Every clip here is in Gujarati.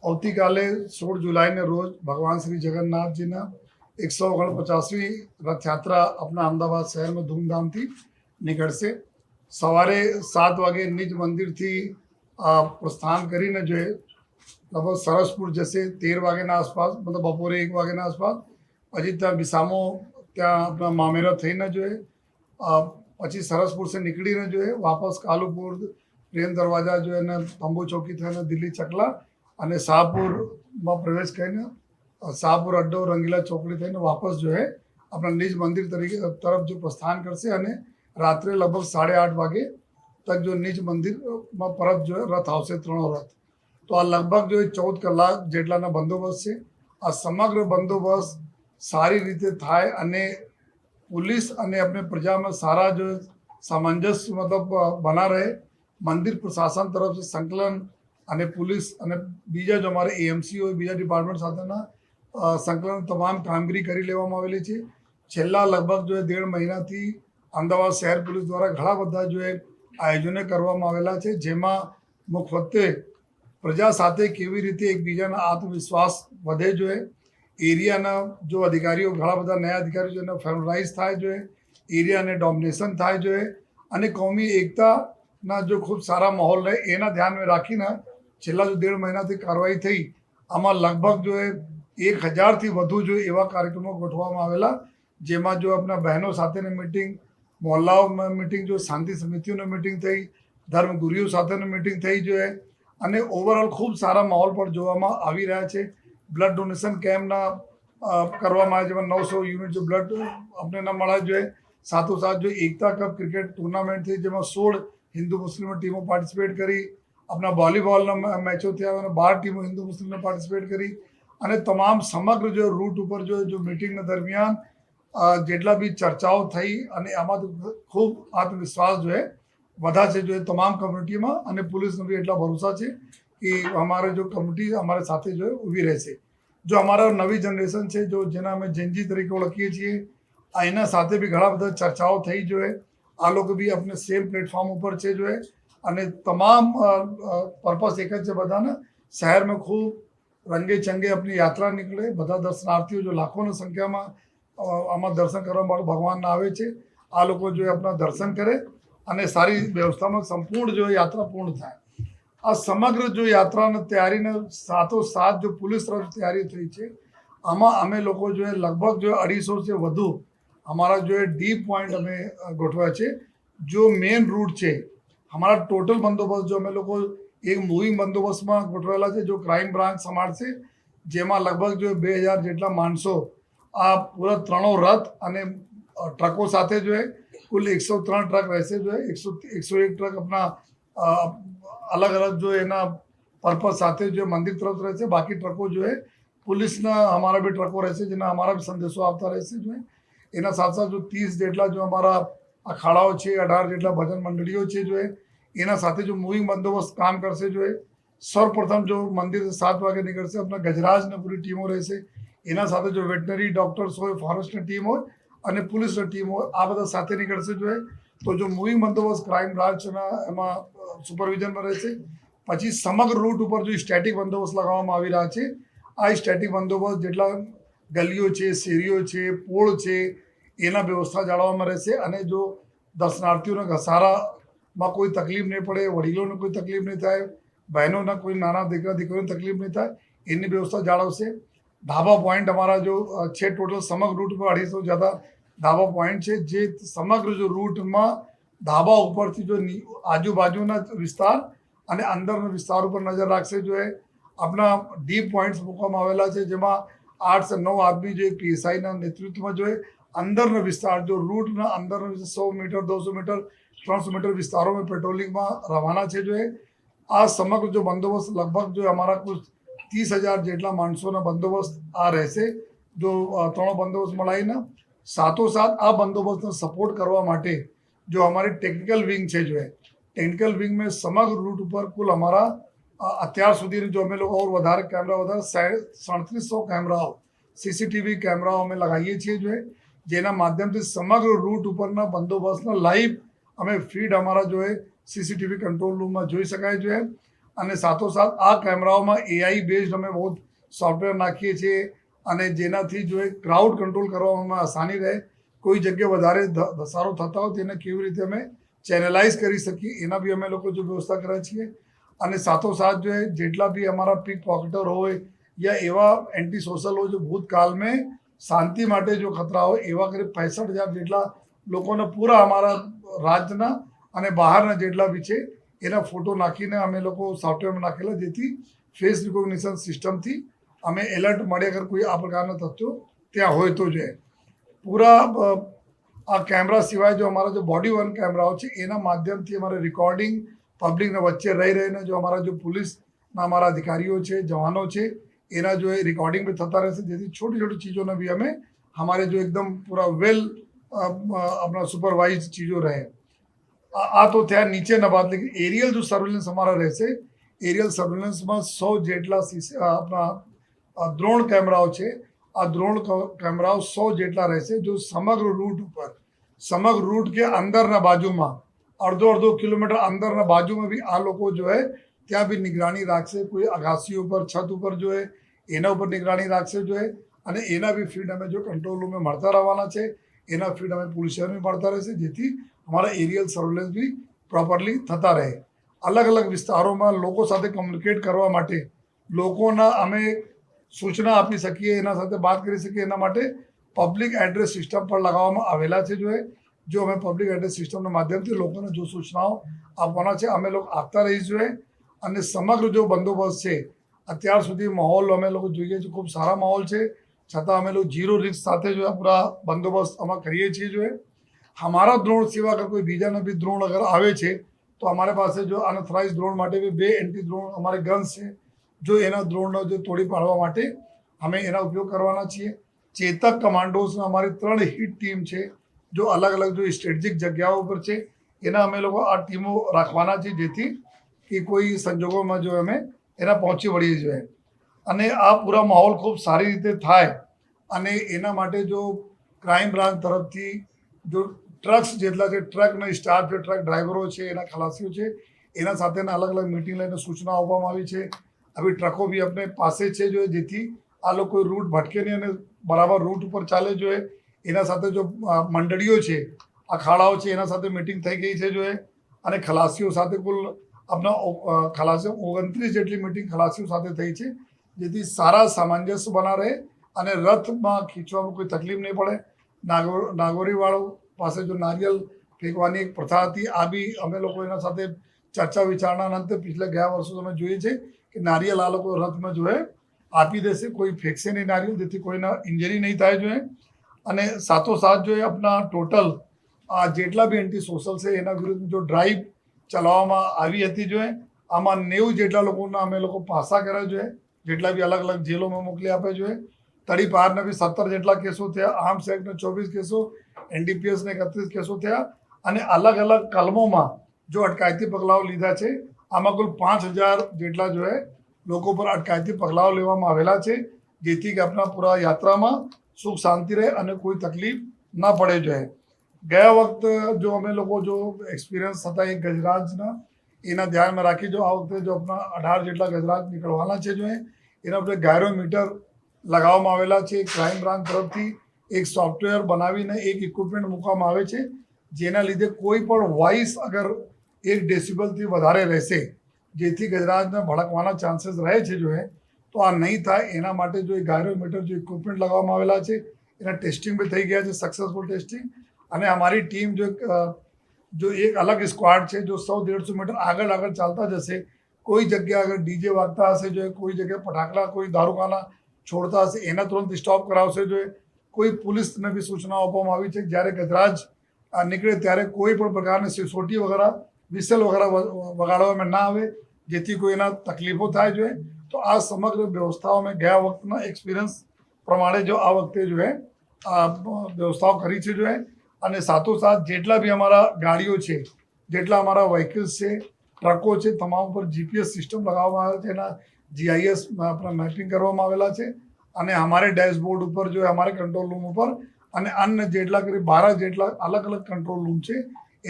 આવતીકાલે 16 જુલાઈને રોજ ભગવાન શ્રી જગન્નાથજીના 149મી રથયાત્રા આપણા અમદાવાદ શહેરમાં ધૂમધામથી નીકળશે. સવારે 7 વાગે નિજ મંદિરથી પ્રસ્થાન કરીને જો લગભગ સરસપુર જશે 13 વાગ્યાના આસપાસ, મતલબ બપોરે 1 વાગ્યાના આસપાસ. પછી ત્યાં વિસામો ત્યાં આપણા મામેરા થઈને જોઈએ, પછી સરસપુર से નીકળીને જોઈએ વાપસ કાલુપુર, પ્રેમ દરવાજા જોઈએ અને તંબુ ચોકી થઈને દિલ્હી ચકલા અને શાહપુરમાં પ્રવેશ કરીને શાહપુર અડ્ડો રંગીલા ચોકડી થઈને વાપસ જોઈએ આપણા નિજ મંદિર તરફ જો પ્રસ્થાન કરશે અને રાત્રે લગભગ 8:30 વાગે તક જો નિજ મંદિરમાં પરત જો રથ આવશે, 3 રથ. તો આ લગભગ જો 14 કલાક જેટલાના બંદોબસ્ત છે. આ સમગ્ર બંદોબસ્ત સારી રીતે થાય અને पुलिस અને अपने प्रजा में सारा जो सामंजस्य मतलब बना रहे. मंदिर प्रशासन तरफ से संकलन અને पुलिस અને બીજા जो हमारे एएमसी હોય, બીજા ડિપાર્ટમેન્ટ સાથેના સંકલન તમામ કામગીરી કરી લેવામાં આવેલી છે. છેલ્લા લગભગ જો 1.5 મહિનાથી અમદાવાદ શહેર પોલીસ દ્વારા ઘણા બધા જો આયોજનો કરવામાં આવેલા છે, જેમાં મુખ્યત્વે પ્રજા સાથે કેવી રીતે એકબીજાના આત્મવિશ્વાસ વધે જોઈએ, એરિયાના જો અધિકારીઓ ઘણા બધા નયા અધિકારીઓ જેને ફેમલાઇઝ થાય જોઈએ, એરિયાને ડોમિનેશન થાય જોઈએ અને કોમી એકતાના જો ખૂબ સારા માહોલ રહે એના ધ્યાનમાં રાખીને છેલ્લા જો 1.5 મહિનાથી કાર્યવાહી થઈ. આમાં લગભગ જો 1000થી વધુ જો એવા કાર્યક્રમો ગોઠવવામાં આવેલા, જેમાં જો આપણા બહેનો સાથેની મિટિંગ, મોહલ્લાઓમાં મિટિંગ, જો શાંતિ સમિતિઓની મિટિંગ થઈ, ધર્મગુરુઓ સાથેની મિટિંગ થઈ જોઈએ અને ઓવરઓલ ખૂબ સારા માહોલ પર જોવામાં આવી રહ્યા છે. બ્લડ ડોનેશન કેમ્પના કરવામાં આવે, જેમાં 900 યુનિટ જો બ્લડ આપણે ન મળવા જોઈએ. સાથોસાથ જો એકતા કપ ક્રિકેટ ટુર્નામેન્ટ થઈ, જેમાં 16 હિન્દુ મુસ્લિમ ટીમો પાર્ટિસિપેટ કરી. આપણા વોલીબોલના મેચો થયા અને 12 ટીમો હિન્દુ મુસ્લિમને પાર્ટિસિપેટ કરી અને તમામ સમગ્ર જો રૂટ ઉપર જો મિટિંગના દરમિયાન જેટલા બી ચર્ચાઓ થઈ અને આમાં ખૂબ આત્મવિશ્વાસ જો વધા છે જો તમામ કમ્યુનિટીમાં અને પોલીસનો બી એટલા ભરોસા છે કે અમારે જો કમ્યુનિટી અમારે સાથે જો ઊભી રહેશે. જો અમારા નવી જનરેશન છે જો જેના અમે જેનજી તરીકે ઓળખીએ છીએ, એના સાથે બી ઘણા બધા ચર્ચાઓ થઈ જોઈએ. આ લોકો બી આપણે સેમ પ્લેટફોર્મ ઉપર છે જો અને તમામ પર્પસ એક જ છે બધાને શહેરમાં ખૂબ રંગે ચંગે આપણી યાત્રા નીકળે. બધા દર્શનાર્થીઓ જો લાખોની સંખ્યામાં આમાં દર્શન કરવા માટે ભગવાનના આવે છે. આ લોકો જો આપણા દર્શન કરે અને સારી વ્યવસ્થામાં સંપૂર્ણ જો યાત્રા પૂર્ણ થાય. આ સમગ્ર જો યાત્રાની તૈયારીને સાથોસાથ જો પોલીસ તરફ તૈયારી થઈ છે, આમાં અમે લોકો જો લગભગ જો 250 વધુ અમારા જો ડીપ પોઈન્ટ અમે ગોઠવ્યા છે. જો મેઇન રૂટ છે हमारा टोटल बंदोबस्त जो અમે લોકો એક મૂવિંગ બંદોબસ્તમાં ગોઠવેલા છે, જો ક્રાઇમ બ્રાન્ચ સંભાળશે, જેમાં લગભગ જો 2000 જેટલા માણસો આ પૂરા 3 રથ અને ટ્રકો સાથે જો કુલ 103 ટ્રક રહેશે. જો 101 ટ્રક આપણા અલગ અલગ જો એના પર્પઝ સાથે જો મંદિર તરફ રહેશે. બાકી ટ્રકો જો पुलिसના અમારા બી ટ્રકો રહેશે, જેના અમારા બી સંદેશો આપતા રહેશે. જો એના સાથે સાથે જો 30 જેટલા જો અમારા અખાડાઓ છે, 18 જેટલા ભજન મંડળીઓ છે જો એના સાથે જો મૂવિંગ બંદોબસ્ત કામ કરશે. જો સૌપ્રથમ જો મંદિર 7 વાગે નીકળશે, આપણા ગજરાજની પૂરી ટીમો રહેશે. એના સાથે જો વેટનરી ડૉક્ટર્સ હોય, ફોરેસ્ટની ટીમ હોય અને પોલીસની ટીમ હોય, આ બધા સાથે નીકળશે. જો તો જો મૂવિંગ બંદોબસ્ત ક્રાઇમ બ્રાન્ચના એમાં સુપરવિઝનમાં રહેશે. પછી સમગ્ર રૂટ ઉપર જો સ્ટેટિક બંદોબસ્ત લગાવવામાં આવી રહ્યા છે. આ સ્ટેટિક બંદોબસ્ત જેટલા ગલીઓ છે, શેરીઓ છે, પોળ છે, એના વ્યવસ્થા જાળવવામાં રહેશે અને જો દર્શનાર્થીઓને ઘસારામાં કોઈ તકલીફ નહીં પડે, વડીલોને કોઈ તકલીફ નહીં થાય, બહેનોના કોઈ નાના દીકરીઓને તકલીફ નહીં થાય, એની વ્યવસ્થા જાળવશે. ધાબા પોઈન્ટ અમારા જો છે, ટોટલ સમગ્ર રૂટ પર 250 જ્યાદા ધાબા પોઈન્ટ છે, જે સમગ્ર જો રૂટમાં ધાબા ઉપરથી જો આજુબાજુના વિસ્તાર અને અંદરના વિસ્તાર ઉપર નજર રાખશે. જો આપણા ડીપ પોઈન્ટ્સ મૂકવામાં આવેલા છે, જેમાં 8 से 9 આદમી જો પીએસઆઈના નેતૃત્વમાં જો અંદરનો વિસ્તાર જો રૂટના અંદરનો 100 મીટર, 200 મીટર, 300 મીટર વિસ્તારોમાં પેટ્રોલિંગમાં રવાના છે. જો આ સમગ્ર જો બંદોબસ્ત લગભગ જો અમારા કુલ 30,000 જેટલા માણસોના બંદોબસ્ત આ રહેશે. જો 3 બંદોબસ્ત મળાવીને સાથોસાથ આ બંદોબસ્તને સપોર્ટ કરવા માટે જો અમારી ટેકનિકલ વિંગ છે. જો ટેકનિકલ વિંગ મેં સમગ્ર રૂટ ઉપર કુલ અમારા અત્યાર સુધી જો અમે લોકો ઓર વધારે કેમેરા વધારે 3700 કેમેરાઓ સીસીટીવી કેમેરાઓ અમે લગાવીએ છીએ. જો જેના માધ્યમથી સમગ્ર રૂટ ઉપરના બંદોબસ્તના લાઈવ અમે ફીડ અમારા જો સીસીટીવી કંટ્રોલ રૂમમાં જોઈ શકાય. જો અને સાથોસાથ આ કેમેરાઓમાં એઆઈ બેઝડ અમે બહુ સોફ્ટવેર નાખીએ છીએ અને જેનાથી જો એ ક્રાઉડ કંટ્રોલ કરવામાં આસાની રહે, કોઈ જગ્યાએ વધારે ધસારો થતા હોય તેને કેવી રીતે અમે ચેનલાઇઝ કરી શકીએ એના બી અમે લોકો જો વ્યવસ્થા કરીએ છીએ. અને સાથોસાથ જો જેટલા બી અમારા પીક પોકેટર હોય યા એવા એન્ટી સોશલ હોય જો ભૂતકાળ મેં શાંતિ માટે જો ખતરા હોય એવા કરી 65,000 જેટલા લોકોને પૂરા અમારા રાજ્યના અને બહારના જેટલા બી છે એના ફોટો નાખીને અમે લોકો સોફ્ટવેરમાં નાખેલા, જેથી ફેસ રિકોગ્નિશન સિસ્ટમથી અમે એલર્ટ મળે અગર કોઈ આ પ્રકારના તથ્યો ત્યાં હોય તો જોઈએ. પૂરા આ કેમેરા સિવાય જો અમારા જો બોડી વન કેમેરાઓ છે એના માધ્યમથી અમારે રેકોર્ડિંગ પબ્લિકના વચ્ચે રહી રહીને જો અમારા જો પોલીસના અમારા અધિકારીઓ છે, જવાનો છે, એના જો એ રેકોર્ડિંગ બી થતા રહેશે, જેથી છોટી છોટી ચીજોને બી અમે हमारे जो एकदम पूरा वेल अपना सुपरवाइज चीज़ों रहे. आ तो थया નીચેના બાદ, लेकिन एरियल जो सर्वेलेंस हमारा રહેશે, एरियल सर्वेलेंसમાં 100 જેટલા આપણા દ્રોણ કેમેરાઓ છે. આ દ્રોણ કેમેરાઓ 100 જેટલા રહેશે જો સમગ્ર રૂટ ઉપર, સમગ્ર રૂટ કે અંદરના બાજુમાં અડધો કિલોમીટર અંદરના બાજુમાં બી આ લોકો જો હે ત્યાં બી નિગરાની રાખશે. કોઈ અગાસી ઉપર, છત ઉપર જો હે એના ઉપર નિગરાની રાખશે જો હે, અને એના બી ફીડ અમે જો કંટ્રોલ રૂમમાં મળતા રહેવાના છે. એના ફીડ અમે પોલીસને મળતા રહેશે, જેથી અમારા એરિયલ સર્વેલન્સ બી પ્રોપરલી થતા રહે. અલગ અલગ વિસ્તારોમાં લોકો સાથે કમ્યુનિકેટ કરવા માટે લોકોના અમે સૂચના આપી શકીએ, એના સાથે વાત કરી શકીએ, એના માટે પબ્લિક એડ્રેસ સિસ્ટમ પર લગાવવામાં આવેલા છે. જો અમે પબ્લિક એડ્રેસ સિસ્ટમના માધ્યમથી લોકોને જો સૂચનાઓ આપવાના છે અમે લોકો આપતા રહીશું. અને સમગ્ર જો બંદોબસ્ત છે અત્યાર સુધી માહોલ અમે લોકો જોઈએ છીએ, ખૂબ સારા માહોલ છે. છતાં અમે લોકો 0 રિસ્ક સાથે જો પૂરા બંદોબસ્ત અમે કરીએ છીએ. हमारा द्रोण सिवा अगर कोई बीजाना भी द्रोण अगर आवे છે તો અમારે પાસે જો અનથોરાઇઝ દ્રોણ માટે બી 2 એન્ટી દ્રોણ અમારે ગન્સ છે. જો એના દ્રોણનો જો તોડી પાડવા માટે અમે એના ઉપયોગ કરવાના છીએ. ચેતક કમાન્ડોઝના અમારી 3 હિટ ટીમ છે, જો અલગ અલગ જો સ્ટ્રેટેજિક જગ્યાઓ પર છે. એના અમે લોકો આ ટીમો રાખવાના છે, જેથી કે કોઈ સંજોગોમાં જો અમે એના પહોંચી વળીએ જોઈએ. અને આ પૂરા માહોલ ખૂબ સારી રીતે થાય અને એના માટે જો ક્રાઇમ બ્રાન્ચ તરફથી જો ટ્રક્સ જેટલા છે, ટ્રકના સ્ટાફ છે, ટ્રક ડ્રાઈવરો છે, એના ખલાસીઓ છે, એના સાથેના અલગ અલગ મિટિંગ લઈને સૂચના આપવામાં આવી છે. આવી ટ્રકો બી આપણે પાસે છે જો, જેથી આ લોકો રૂટ ભટકે નહીં અને બરાબર રૂટ ઉપર ચાલે જોઈએ. એના સાથે જો મંડળીઓ છે, અખાડાઓ છે, એના સાથે મિટિંગ થઈ ગઈ છે જો, અને ખલાસીઓ સાથે કુલ આપણા ખલાસીઓ 29 જેટલી મિટિંગ ખલાસીઓ સાથે થઈ છે, જેથી સારા સામંજસ્ય બના રહે અને રથમાં ખીંચવામાં કોઈ તકલીફ નહીં પડે. નાગોરીવાળો પાસે જો નારિયેલ ફેંકવાની એક પ્રથા હતી, આ બી અમે લોકો એના સાથે ચર્ચા વિચારણાના અંતે પિછલે ગયા વર્ષો તમે જોઈએ છે કે નારિયેલ આ લોકો રથમાં જો આપી દેશે, કોઈ ફેંકશે નહીં નારિયેલ, જેથી કોઈના ઇન્જરી નહીં થાય જોઈએ. અને સાથોસાથ જો આપણા ટોટલ આ જેટલા બી એન્ટી સોશલ છે એના વિરુદ્ધ જો ડ્રાઈવ ચલાવવામાં આવી હતી જો, આમાં 90 જેટલા લોકોના અમે લોકો પાસા કર્યા જોઈએ, જેટલા બી અલગ અલગ જેલોમાં મોકલી આપે જોઈએ. તડી પારના બી 17 જેટલા કેસો થયા, આર્મ્સ એક્ટના 24 કેસો, એનડીપીએસના 31 કેસો થયા. અને અલગ અલગ કલમોમાં જો અટકાયતી પગલાઓ લીધા છે. આમાં કુલ 5,000 જેટલા જો લોકો પર અટકાયતી પગલાઓ લેવામાં આવેલા છે, જેથી કે આપણા પૂરા યાત્રામાં સુખ શાંતિ રહે અને કોઈ તકલીફ ના પડે જોઈએ. ગયા વખત જો અમે લોકો જો એક્સપિરિયન્સ થતા એક ગજરાજના એના ધ્યાનમાં રાખી જો આ વખતે જો આપણા 18 જેટલા ગજરાજ નીકળવાના છે જો, એના પર ગાયરોમીટર લગાવવામાં આવેલા છે. ક્રાઇમ બ્રાન્ચ તરફથી એક સોફ્ટવેર બનાવીને એક ઇક્વિપમેન્ટ મૂકવામાં આવે છે, જેના લીધે કોઈ પણ વોઇસ અગર 1 ડેસિબલથી વધારે રહેશે, જેથી ગજરાજને ભડકવાના ચાન્સીસ રહે છે જો, તો આ નહીં થાય એના માટે જો ગાયરોમીટર જો ઇક્વિપમેન્ટ લગાવવામાં આવેલા છે, એના ટેસ્ટિંગ બી થઈ ગયા છે, સક્સેસફુલ ટેસ્ટિંગ. અને અમારી ટીમ જો એક અલગ સ્ક્વાડ છે જો 100-150 મીટર આગળ ચાલતા જશે. કોઈ જગ્યા અગર ડીજે વાગતા હશે જો, કોઈ જગ્યાએ ફટાકડા કોઈ દારૂખાના છોડતા હશે, એના તુરંત સ્ટોપ કરાવશે જો. કોઈ પોલીસને બી સૂચનાઓ આપવામાં આવી છે જ્યારે ગજરાજ નીકળે ત્યારે કોઈ પણ પ્રકારની સિસોટી વગેરે વિસલ વગેરે વગાડવામાં ના આવે, જેથી કોઈ એના તકલીફો થાય જોઈએ. તો આ સમગ્ર વ્યવસ્થાઓ મેં ગયા વખતના એક્સપિરિયન્સ પ્રમાણે જો આ વખતે જો આ વ્યવસ્થાઓ કરી છે જો. અને સાથોસાથ જેટલા બી અમારા ગાડીઓ છે, જેટલા અમારા વ્હીકલ્સ છે, ટ્રકો છે, તમામ ઉપર જીપીએસ સિસ્ટમ લગાવવામાં આવે છે, એના જીઆઈએસ આપણા મેપિંગ કરવામાં આવેલા છે. અને અમારે ડેશબોર્ડ ઉપર જો અમારે કંટ્રોલ રૂમ ઉપર અને અન્ય જેટલા કરી 12 જેટલા અલગ અલગ કંટ્રોલ રૂમ છે,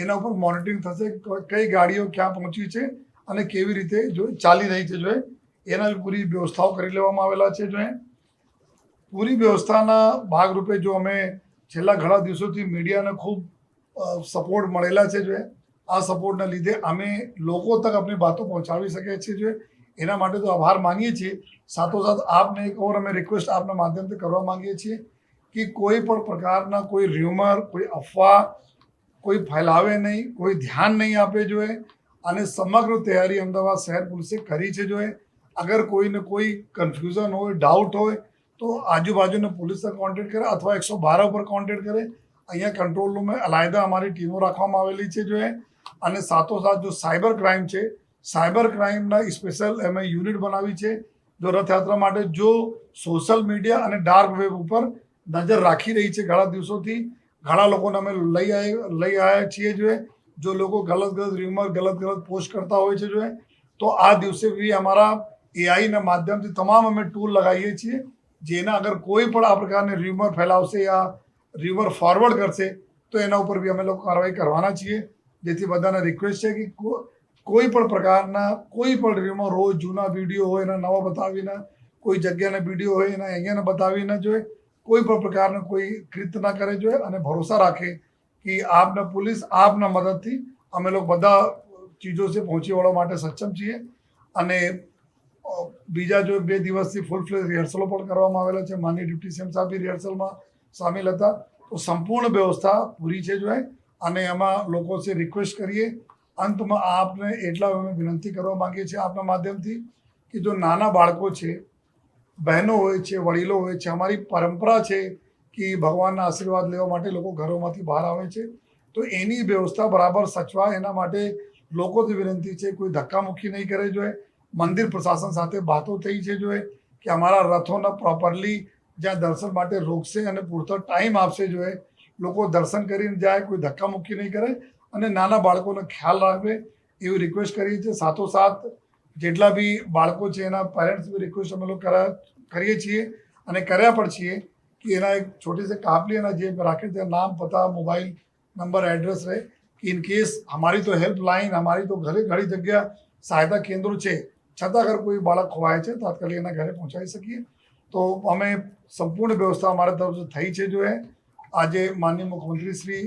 એના ઉપર મોનિટરિંગ થશે કઈ ગાડીઓ ક્યાં પહોંચી છે અને કેવી રીતે જો ચાલી રહી છે જો એના પૂરી વ્યવસ્થાઓ કરી લેવામાં આવેલા છે જો પૂરી વ્યવસ્થાના ભાગરૂપે જો અમે છેલ્લા ઘણા દિવસોથી મીડિયાને ખૂબ સપોર્ટ મળેલા છે જો આ સપોર્ટના લીધે અમે લોકો તક આપણી બાતો પહોંચાડી શકીએ છીએ જો એના માટે તો આભાર માનીએ છીએ. સાથોસાથ આપને એક ઓર અમે રિક્વેસ્ટ આપના માધ્યમથી કરવા માંગીએ છીએ કે કોઈ પણ પ્રકારના કોઈ ર્યુમર, કોઈ અફવા કોઈ ફેલાવે નહીં, કોઈ ધ્યાન નહીં આપે જોઈએ. અને સમગ્ર તૈયારી અમદાવાદ શહેર પોલીસે કરી છે જોઈએ. અગર કોઈને કોઈ કન્ફ્યુઝન હોય, ડાઉટ હોય તો આજુબાજુના પોલીસને કોન્ટેક્ટ કરે અથવા 112 પર કોન્ટેક્ટ કરે. અહીંયા કંટ્રોલ રૂમમાં અલાયદા અમારી ટીમો રાખવામાં આવેલી છે જોઈએ. અને સાથોસાથ જો સાયબર ક્રાઇમ છે, સાયબર ક્રાઇમના સ્પેશિયલ અમે યુનિટ બનાવી છે. જો રથયાત્રા માટે જો સોશિયલ મીડિયા અને ડાર્ક વેબ ઉપર નજર રાખી રહી છે ઘણા દિવસોથી, ઘણા લોકોને અમે લઈ આવ્યા છીએ જોઈએ. જો લોકો ગલત ર્યુમર, ગલત પોસ્ટ કરતા હોય છે જોઈએ તો આ દિવસે બી અમારા એઆઈના માધ્યમથી તમામ અમે ટૂલ લગાવીએ છીએ. જેના અગર કોઈ પણ આ પ્રકારની ર્યુમર ફેલાવશે યા ર્યુમર ફોરવર્ડ કરશે તો એના ઉપર બી અમે લોકો કાર્યવાહી કરવાના છીએ. જેથી બધાને રિક્વેસ્ટ છે કે કોઈ પણ પ્રકારના કોઈ પણ ર્યુમર હોય, જૂના વિડીયો હોય એના નવા બતાવીને, કોઈ જગ્યાના વિડીયો હોય એના અહીંયાને બતાવીને જોઈએ કોઈ પણ પ્રકારનું કોઈ કૃત્ય ના કરે જોઈએ. અને ભરોસા રાખે કે આપના પોલીસ આપના મદદથી અમે લોકો બધા ચીજો છે પહોંચી વળવા માટે સક્ષમ છીએ. અને બીજા જો 2 દિવસથી ફૂલ ફ્લેજ રિહર્સલો પણ કરવામાં આવેલા છે. માનનીય ડ્યુટી સીએમ સાહેબ બી રિહર્સલમાં સામેલ હતા. તો સંપૂર્ણ વ્યવસ્થા પૂરી છે જો અને એમાં લોકો છે રિક્વેસ્ટ કરીએ. અંતમાં આપને એટલા અમે વિનંતી કરવા માંગીએ છીએ આપના માધ્યમથી કે જો નાના બાળકો છે, બહેનો હોય છે, વડીલો હોય છે, અમારી પરંપરા છે કે ભગવાનના આશીર્વાદ લેવા માટે લોકો ઘરોમાંથી બહાર આવે છે. તો એની વ્યવસ્થા બરાબર સચવાય એના માટે લોકોથી વિનંતી છે કોઈ ધક્કામુક્કી નહીં કરે જોઈએ. મંદિર પ્રશાસન સાથે વાતો થઈ છે જોઈએ કે અમારા રથોના પ્રોપરલી જ્યાં દર્શન માટે રોકશે અને પૂરતો ટાઈમ આપશે જોઈએ. લોકો દર્શન કરીને જાય, કોઈ ધક્કામુક્કી નહીં કરે અને નાના બાળકોનો ખ્યાલ રાખે એવી રિક્વેસ્ટ કરીએ છીએ. સાથોસાથ જેટલા બી બાળકો છે એના પેરેન્ટ્સ બી રિક્વેસ્ટ અમે લોકો કરીએ છીએ અને કર્યા પણ છીએ कि ना एक छोटी से कापली है ना जेब में रखे थे नाम पता मोबाइल नंबर एड्रेस रहे कि इन केस हमारी तो हेल्पलाइन हमारी तो घरे घड़ी जगह सहायता केंद्रो છે છતાં અગર કોઈ બાળક ખોવાય છે તાત્કાલિક એના ઘરે પહોંચાડી શકીએ. તો અમે સંપૂર્ણ વ્યવસ્થા અમારા તરફથી થઈ છે જો આજે માનનીય મુખ્યમંત્રી શ્રી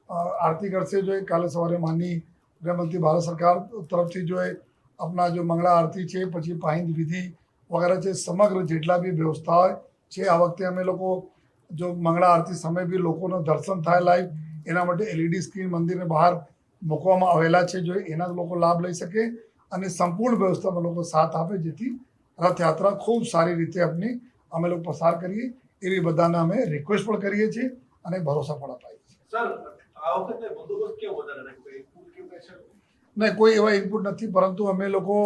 આરતી કરશે જો કાલે સવારે માનનીય ગૃહમંત્રી ભારત સરકાર તરફથી જો આપણા જો મંગળા આરતી છે પછી પાહિંદ વિધિ વગેરે છે સમગ્ર જેટલા બી વ્યવસ્થા છે આ વખતે અમે લોકો જો મંગળા આરતી સમય બી લોકોનો દર્શન થાય લાઈવ એના માટે એલઈડી સ્ક્રીન મંદિરને બહાર મૂકવામાં આવેલા છે જો એના લોકો લાભ લઈ શકે અને સંપૂર્ણ વ્યવસ્થામાં લોકો સાથ આપે જેથી રથયાત્રા ખૂબ સારી રીતે આપની અમે લોકો પસાર કરીએ એવી બધાને અમે રિક્વેસ્ટ પણ કરીએ છીએ અને ભરોસા પણ અપાઈએ છીએ. સર આ વખતે બંદોબસ્ત કેવો વધારે રાખ્યો ઇનપુટ કેવું છે? નહીં કોઈ એવા ઇનપુટ નથી પરંતુ અમે લોકો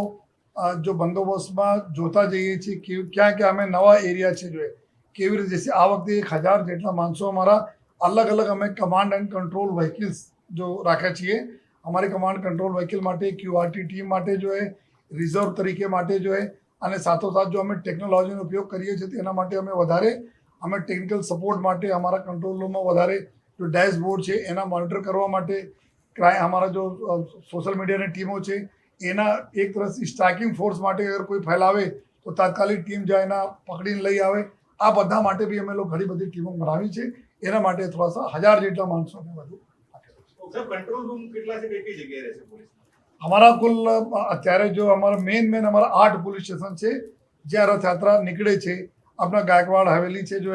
જો બંદોબસ્તમાં જોતા જઈએ છીએ કે ક્યાં ક્યાં અમે નવા એરિયા છે જોઈએ કેવી રીતે જશે. આ વખતે 1000 જેટલા માણસો અમારા અલગ અલગ અમે કમાન્ડ એન્ડ કંટ્રોલ વ્હીકલ્સ જો રાખ્યા છીએ. અમારી કમાન્ડ કંટ્રોલ વ્હીકલ માટે ક્યુઆરટી ટીમ માટે જો રિઝર્વ તરીકે માટે જો અને સાથોસાથ જો અમે ટેકનોલોજીનો ઉપયોગ કરીએ છીએ તેના માટે અમે વધારે અમે ટેકનિકલ સપોર્ટ માટે અમારા કંટ્રોલ રૂમમાં વધારે જો ડેશબોર્ડ છે એના મોનિટર કરવા માટે અમારા જો સોશિયલ મીડિયાની ટીમો છે એના એક તરફથી સ્ટ્રાઇકિંગ ફોર્સ માટે અગર કોઈ ફેલાવે તો તાત્કાલિક ટીમ જાય એના પકડીને લઈ આવે. આ બધા માટે બી અમે લોકો ઘણી બધી ટીમો બનાવી છે. એના માટે થોડા 1000 જેટલા માણસો અમે બધું કંટ્રોલ રૂમ કેટલા છે કઈ જગ્યાએ રહેશે પોલીસ? हमारा कुल અત્યારે જો અમારા મેન અમારા 8 પોલીસ સ્ટેશન છે જ્યાં રથયાત્રા નીકળે છે. આપણા ગાયકવાડ હવેલી છે જો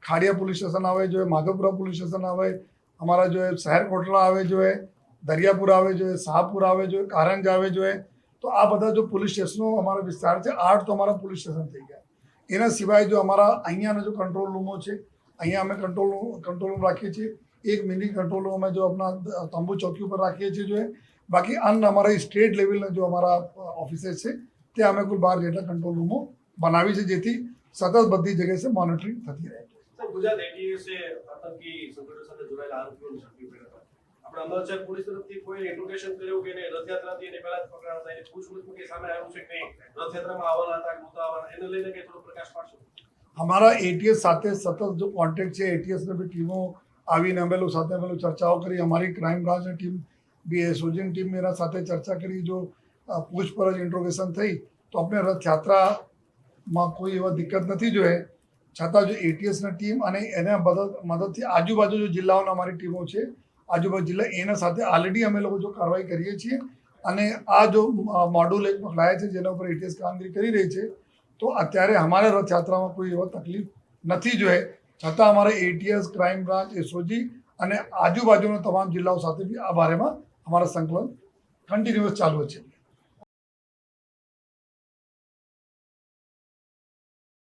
ખાડિયા પોલીસ સ્ટેશન આવે જો માધવપુરા પોલીસ સ્ટેશન આવે અમારા જો શહેર કોટલા આવે જો દરિયાપુર આવે જો શાહપુર આવે જો કારંજ આવે જો તો આ બધા જો પોલીસ સ્ટેશનો અમારા વિસ્તાર છે 8 તો અમારા પોલીસ સ્ટેશન થઈ ગયા. એના સિવાય જો અમારા અહીંયાના જો કંટ્રોલ રૂમો છે અહીંયા અમે કંટ્રોલ રૂમ રાખીએ છીએ. એક મિની કંટ્રોલ રૂમ અમે જો આપણા તંબુ ચોકી ઉપર રાખીએ છીએ જો બાકી અન્ય અમારા સ્ટેટ લેવલના જો અમારા ઓફિસેસ છે ત્યાં અમે કુલ 12 જેટલા કંટ્રોલ રૂમો બનાવી છે જેથી સતત બધી જગ્યાએ મોનિટરિંગ થતી રહે. ગુજરાત એટીએસે આતંકી સંગઠન સાથે જોડાયેલા આરોપીઓને ઝડપી પડ્યા. આપણે અમદાવાદ શહેર પોલીસ તરફથી કોઈ ઇન્ટ્રોગેશન કર્યું કે રથયાત્રાથી એને પહેલા જ પકડાયા હતા એને પૂછપરછ કે સામે આવ્યું છે કે રથયાત્રામાં આવવાના હતા કે નહોતા આવવાના એને લઈને કે થોડો પ્રકાશ પાડશો? અમારા એટીએસ સાથે સતત જો કોન્ટેક્ટ છે એટીએસની બી ટીમો આવીને અમે લોકો સાથે ચર્ચાઓ કરી. અમારી ક્રાઇમ બ્રાન્ચની ટીમ બી એસઓજીની ટીમ એના સાથે ચર્ચા કરી. જો પૂછપરછ ઇન્ટ્રોગેશન થઈ તો આપણે રથયાત્રામાં કોઈ એવા દિક્કત નથી જોઈએ. છતાં જો એટીએસની ટીમ અને એના મદદથી આજુબાજુ જો જિલ્લાઓના અમારી ટીમો છે, આજુબાજુ જિલ્લા એના સાથે ઓલરેડી અમે લોકો જો કાર્યવાહી કરીએ છીએ અને આ જો મોડ્યુલ એક પકડાયા છે જેના ઉપર એટીએસ કામગીરી કરી રહી છે, તો અત્યારે અમારે રથયાત્રામાં કોઈ એવો તકલીફ નથી જોઈએ. છતાં અમારા એટીએસ, ક્રાઇમ બ્રાન્ચ, એસઓજી અને આજુબાજુના તમામ જિલ્લાઓ સાથે બી આ બારેમાં અમારા સંકલન કન્ટિન્યુઅસ ચાલુ છે.